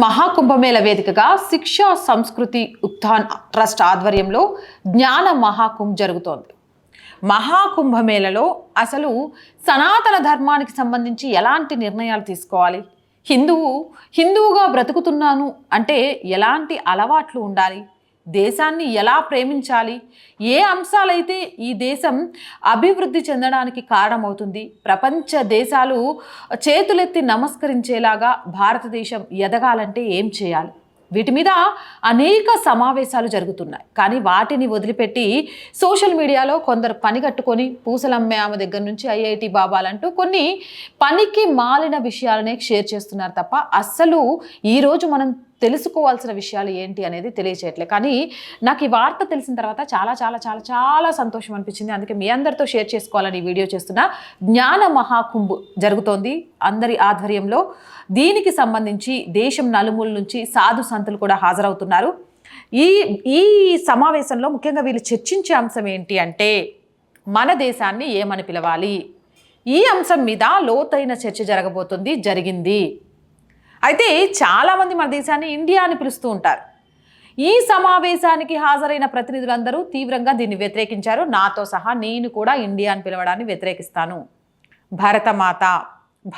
మహాకుంభమేళ వేదికగా శిక్షా సంస్కృతి ఉత్థాన్ ట్రస్ట్ ఆధ్వర్యంలో జ్ఞాన మహాకుంభ్ జరుగుతోంది. మహాకుంభమేళలో అసలు సనాతన ధర్మానికి సంబంధించి ఎలాంటి నిర్ణయాలు తీసుకోవాలి, హిందువుగా బ్రతుకుతున్నాను అంటే ఎలాంటి అలవాట్లు ఉండాలి, దేశాన్ని ఎలా ప్రేమించాలి, ఏ అంశాలైతే ఈ దేశం అభివృద్ధి చెందడానికి కారణమవుతుంది, ప్రపంచ దేశాలు చేతులెత్తి నమస్కరించేలాగా భారతదేశం ఎదగాలంటే ఏం చేయాలి, వీటి మీద అనేక సమావేశాలు జరుగుతున్నాయి. కానీ వాటిని వదిలిపెట్టి సోషల్ మీడియాలో కొందరు పని కట్టుకొని పూసలమ్మే ఆమె దగ్గర నుంచి ఐఐటి బాబాలంటూ కొన్ని పనికి మాలిన విషయాలనే షేర్ చేస్తున్నారు తప్ప అస్సలు ఈరోజు మనం తెలుసుకోవాల్సిన విషయాలు ఏంటి అనేది తెలియచేయట్లే. కానీ నాకు ఈ వార్త తెలిసిన తర్వాత చాలా చాలా చాలా చాలా సంతోషం అనిపించింది. అందుకే మీ అందరితో షేర్ చేసుకోవాలని ఈ వీడియో చేస్తున్నా. జ్ఞాన మహాకుంభ్ జరుగుతోంది అందరి ఆధ్వర్యంలో. దీనికి సంబంధించి దేశం నలుమూల నుంచి సాధు సంతులు కూడా హాజరవుతున్నారు. ఈ సమావేశంలో ముఖ్యంగా వీళ్ళు చర్చించే అంశం ఏంటి అంటే మన దేశాన్ని ఏమని పిలవాలి. ఈ అంశం మీద లోతైన చర్చ జరిగింది. అయితే చాలామంది మన దేశాన్ని ఇండియా అని పిలుస్తూ ఉంటారు. ఈ సమావేశానికి హాజరైన ప్రతినిధులందరూ తీవ్రంగా దీన్ని వ్యతిరేకించారు. నాతో సహా నేను కూడా ఇండియా అని పిలవడాన్ని వ్యతిరేకిస్తాను, భరతమాత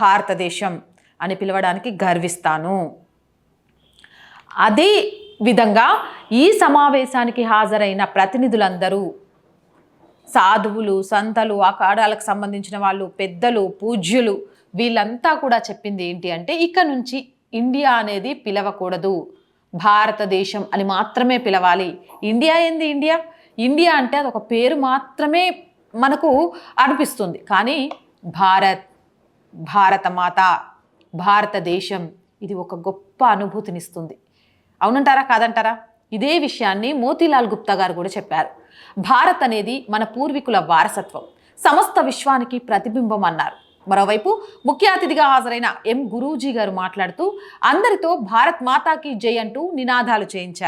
భారతదేశం అని పిలవడానికి గర్విస్తాను. అదే విధంగా ఈ సమావేశానికి హాజరైన ప్రతినిధులందరూ సాధువులు, సంతలు, అఖాడాలకు సంబంధించిన వాళ్ళు, పెద్దలు, పూజ్యులు, వీళ్ళంతా కూడా చెప్పింది ఏంటి అంటే ఇక నుంచి ఇండియా అనేది పిలవకూడదు, భారతదేశం అని మాత్రమే పిలవాలి. ఇండియా ఏంది? ఇండియా అంటే అదొక పేరు మాత్రమే మనకు అనిపిస్తుంది. కానీ భారతమాత, భారతదేశం ఇది ఒక గొప్ప అనుభూతినిస్తుంది. అవునంటారా కాదంటారా? ఇదే విషయాన్ని మోతీలాల్ గుప్తా గారు కూడా చెప్పారు. భారత్ అనేది మన పూర్వీకుల వారసత్వం, సమస్త విశ్వానికి ప్రతిబింబం అన్నారు. మరోవైపు ముఖ్య అతిథిగా హాజరైన ఎం గురూజీ గారు మాట్లాడుతూ అందరితో భారత్ మాతాకి జై అంటూ నినాదాలు చేయించారు.